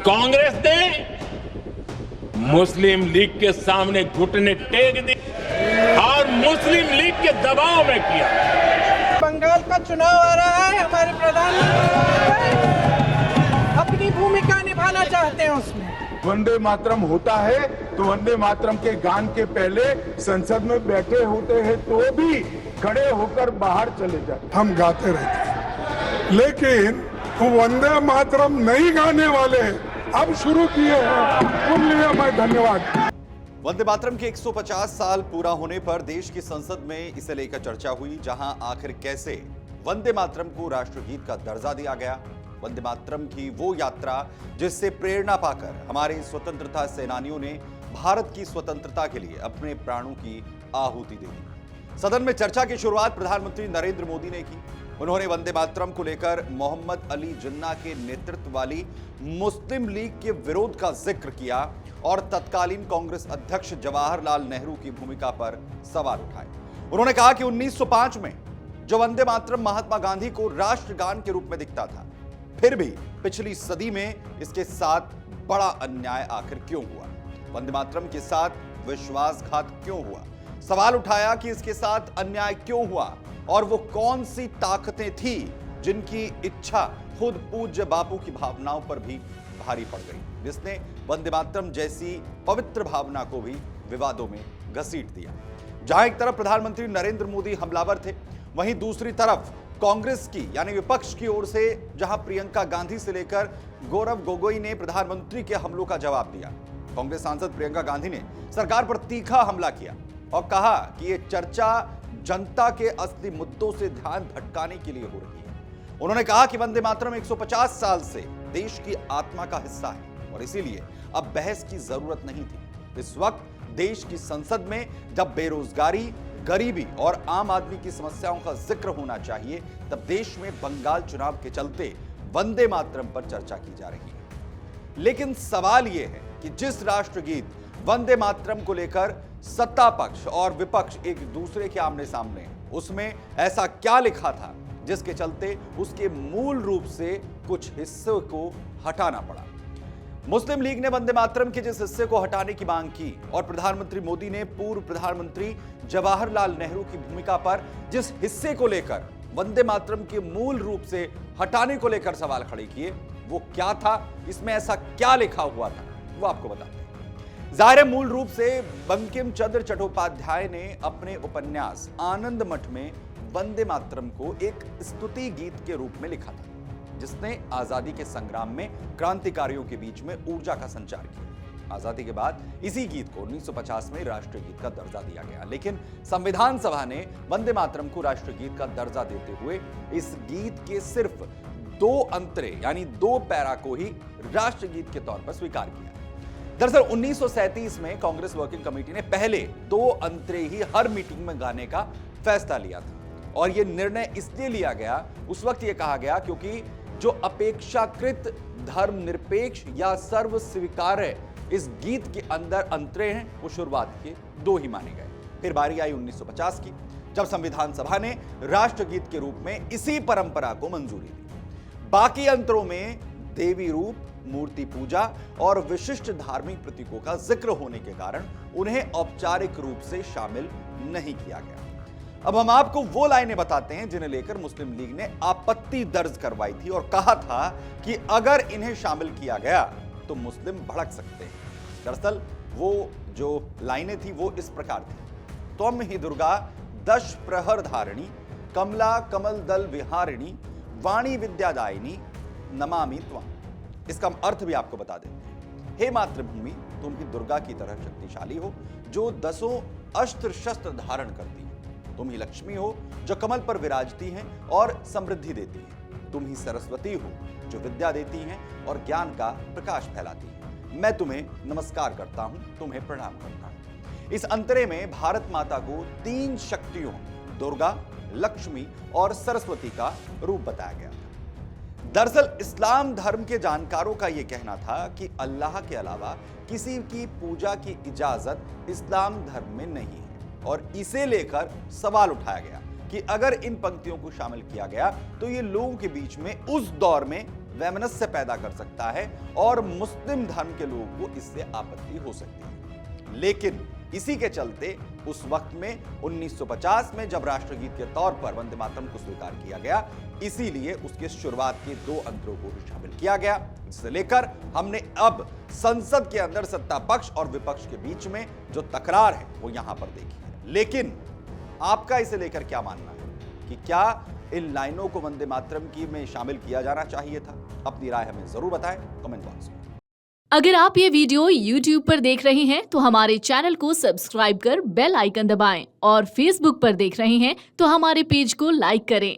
कांग्रेस ने मुस्लिम लीग के सामने घुटने टेक दिए और मुस्लिम लीग के दबाव में किया। बंगाल का चुनाव आ रहा है, हमारे प्रधानमंत्री अपनी भूमिका निभाना चाहते हैं उसमें। वंदे मातरम होता है तो वंदे मातरम के गान के पहले संसद में बैठे होते हैं तो भी खड़े होकर बाहर चले जाते। हम गाते रहते हैं, लेकिन वो वंदे मातरम नहीं गाने वाले अब शुरू किए हैं, उनके लिए मैं धन्यवाद। वंदे मातरम के 150 साल पूरा होने पर देश की संसद में इसे लेकर चर्चा हुई, जहां आखिर कैसे वंदे मातरम को राष्ट्रगीत का दर्जा दिया गया। वंदे मातरम की वो यात्रा जिससे प्रेरणा पाकर हमारे स्वतंत्रता सेनानियों ने भारत की स्वतंत्रता के लिए अपने प्राणों की आहुति दे दी। सदन में चर्चा की शुरुआत प्रधानमंत्री नरेंद्र मोदी ने की। उन्होंने वंदे मातरम को लेकर मोहम्मद अली जिन्ना के नेतृत्व वाली मुस्लिम लीग के विरोध का जिक्र किया और तत्कालीन कांग्रेस अध्यक्ष जवाहरलाल नेहरू की भूमिका पर सवाल उठाए। उन्होंने कहा कि 1905 में जो वंदे मातरम महात्मा गांधी को राष्ट्रगान के रूप में दिखता था, फिर भी पिछली सदी में इसके साथ बड़ा अन्याय आखिर क्यों हुआ? वंदे मातरम के साथ विश्वासघात क्यों हुआ? सवाल उठाया कि इसके साथ अन्याय क्यों हुआ और वो कौन सी ताकतें थी जिनकी इच्छा खुद पूज्य बापू की भावनाओं पर भी भारी पड़ गई, जिसने वंदे मातरम जैसी पवित्र भावना को भी विवादों में घसीट दिया। जहां एक तरफ प्रधानमंत्री नरेंद्र मोदी हमलावर थे, वहीं दूसरी तरफ कांग्रेस की यानी विपक्ष की ओर से जहां प्रियंका गांधी से लेकर गौरव गोगोई ने प्रधानमंत्री के हमलों का जवाब दिया। कांग्रेस सांसद प्रियंका गांधी ने सरकार पर तीखा हमला किया और कहा कि यह चर्चा जनता के असली मुद्दों से ध्यान भटकाने के लिए हो रही है। उन्होंने कहा कि वंदे मातरम 150 साल से देश की आत्मा का हिस्सा है और इसीलिए अब बहस की जरूरत नहीं थी। इस वक्त देश की संसद में जब बेरोजगारी, गरीबी और आम आदमी की समस्याओं का जिक्र होना चाहिए, तब देश में बंगाल चुनाव के चलते वंदे मातरम पर चर्चा की जा रही है। लेकिन सवाल यह है कि जिस राष्ट्रगीत वंदे मातरम को लेकर सत्ता पक्ष और विपक्ष एक दूसरे के आमने सामने, उसमें ऐसा क्या लिखा था जिसके चलते उसके मूल रूप से कुछ हिस्से को हटाना पड़ा? मुस्लिम लीग ने वंदे मातरम के जिस हिस्से को हटाने की मांग की और प्रधानमंत्री मोदी ने पूर्व प्रधानमंत्री जवाहरलाल नेहरू की भूमिका पर जिस हिस्से को लेकर वंदे मातरम के मूल रूप से हटाने को लेकर सवाल खड़े किए, वो क्या था? इसमें ऐसा क्या लिखा हुआ था, वो आपको बताते हैं। जाहिर है, मूल रूप से बंकिम चंद्र चट्टोपाध्याय ने अपने उपन्यास आनंद मठ में वंदे मातरम को एक स्तुति गीत के रूप में लिखा था, जिसने आजादी के संग्राम में क्रांतिकारियों के बीच में ऊर्जा का संचार किया। आजादी के बाद इसी गीत को 1950 में राष्ट्रीय गीत का दर्जा दिया गया, लेकिन संविधान सभा ने वंदे मातरम को राष्ट्रीय गीत का दर्जा देते हुए इस गीत के सिर्फ 2 अंतरे यानी 2 पैरा को ही राष्ट्रीय गीत के तौर पर स्वीकार किया। दरअसल 1937 में कांग्रेस वर्किंग कमेटी ने पहले 2 अंतरे ही हर मीटिंग में गाने का फैसला लिया था और यह निर्णय इसलिए लिया गया, उस वक्त यह कहा गया क्योंकि जो अपेक्षाकृत धर्मनिरपेक्ष या सर्व स्वीकार्य इस गीत के अंदर अंतरे हैं, वो शुरुआत के 2 ही माने गए। फिर बारी आई 1950 की, जब संविधान सभा ने राष्ट्रगीत के रूप में इसी परंपरा को मंजूरी दी। बाकी अंतरों में देवी रूप, मूर्ति पूजा और विशिष्ट धार्मिक प्रतीकों का जिक्र होने के कारण उन्हें औपचारिक रूप से शामिल नहीं किया गया। अब हम आपको वो लाइनें बताते हैं जिन्हें लेकर मुस्लिम लीग ने आपत्ति दर्ज करवाई थी और कहा था कि अगर इन्हें शामिल किया गया तो मुस्लिम भड़क सकते हैं। दरअसल वो जो लाइनें थी वो इस प्रकार थी: त्वम ही दुर्गा दश प्रहर धारिणी, कमला कमल दल विहारिणी, वाणी विद्यादायिनी, नमामि त्वम्। इसका अर्थ भी आपको बता देते हैं। हे मातृभूमि, तुम ही दुर्गा की तरह शक्तिशाली हो जो 10 अस्त्र शस्त्र धारण करती है। तुम ही लक्ष्मी हो जो कमल पर विराजती हैं और समृद्धि देती हैं। तुम ही सरस्वती हो जो विद्या देती हैं और ज्ञान का प्रकाश फैलाती हैं। मैं तुम्हें नमस्कार करता हूं, तुम्हें प्रणाम करता हूं। इस अंतरे में भारत माता को 3 शक्तियों दुर्गा, लक्ष्मी और सरस्वती का रूप बताया गया था। दरअसल इस्लाम धर्म के जानकारों का यह कहना था कि अल्लाह के अलावा किसी की पूजा की इजाजत इस्लाम धर्म में नहीं है और इसे लेकर सवाल उठाया गया कि अगर इन पंक्तियों को शामिल किया गया तो ये लोगों के बीच में उस दौर में वैमनस्य पैदा कर सकता है और मुस्लिम धर्म के लोगों को इससे आपत्ति हो सकती है। लेकिन इसी के चलते उस वक्त में 1950 में जब राष्ट्रगीत के तौर पर वंदे मातरम को स्वीकार किया गया, इसीलिए उसके शुरुआत के 2 अंतरों को भी शामिल किया गया, जिसे लेकर हमने अब संसद के अंदर सत्ता पक्ष और विपक्ष के बीच में जो तकरार है वो यहां पर देखी है। लेकिन आपका इसे लेकर क्या मानना है कि क्या इन लाइनों को वंदे मातरम की में शामिल किया जाना चाहिए था? अपनी राय हमें जरूर बताएं कमेंट बॉक्स में। अगर आप ये वीडियो YouTube पर देख रहे हैं तो हमारे चैनल को सब्सक्राइब कर बेल आइकन दबाएं और Facebook पर देख रहे हैं तो हमारे पेज को लाइक करें।